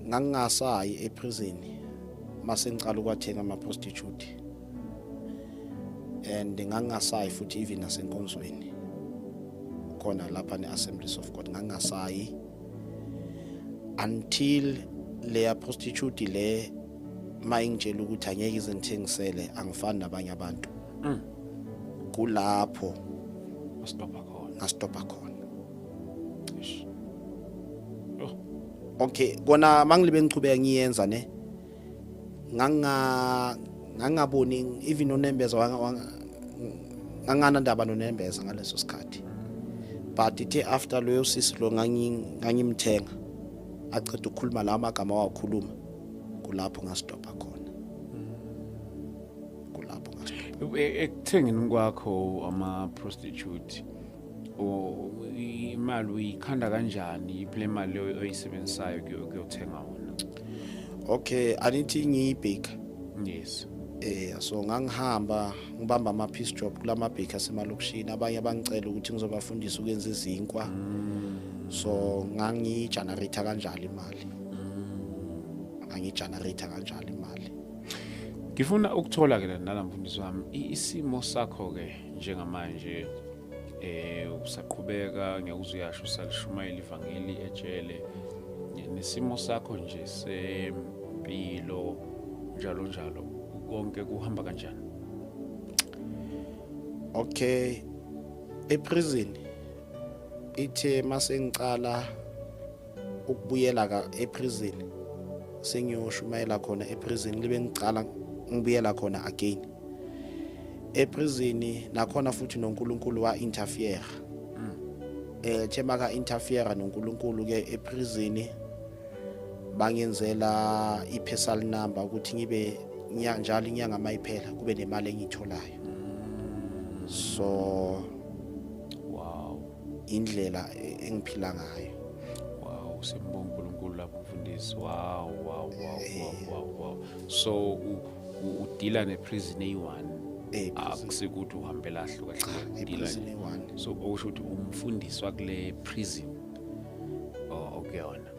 ngangasayi eprison mase ngicala ukwathenga ama prostitute and ngangasayi futhi even nasenkonzweni khona lapha neAssemblies of God ngangasayi until le prostitute le mayingitshela ukuthi angeke izengithengisele angifani nabanye abantu kulapho ngastopa khona okay kona mangilibe ngichubeka ngiyenza ne ngangaboni even uNembeza ngangana ndaba noNembeza ngaleso sikhathi but ithe after loyo sisi lo ngangimthenga aqeda ukukhuluma la magama wakhuluma kulapho ngastopa khona kulapho ngastopa ekuthengeni kwakho ama prostitute imali uyikhanda kanjani iple imali oyisebenzisayo kuyothenga wona okay anithi ngiyibheka yes so ngangihamba ngibamba ama piece job kulama baker semalokishini abanye abangicela ukuthi ngizobafundisa ukwenza izinkwa so ngangigenerate kanjalo imali ngangigenerate kanjalo imali ngifuna ukuthola ke nalamfundisi wami isimo sakho ke njengamanje usaqhubeka ngiyakuzuyasho usalishumayela ivangeli ejele nesimo sakho nje sempilo njalo konke kuhamba kanjani okay eprison ithe mase ngicala ukubuyela eprison sengiyoshumayela khona eprison libe ngicala ngibuyela khona again eprison nakhona futhi noNkulunkulu wa interfere themaka interfere noNkulunkulu ke eprison bangenzela ipersonal number ukuthi ngibe njalo inyanga mayiphela kube nemali engitholayo so wow indlela engiphila ngayo wow sibonga uNkulunkulu lapho mfundisi wow so udila neprison eyi1 akusekuthi uhambela ahluka deal so okusho ukuthi umfundisi wakule prison okuyona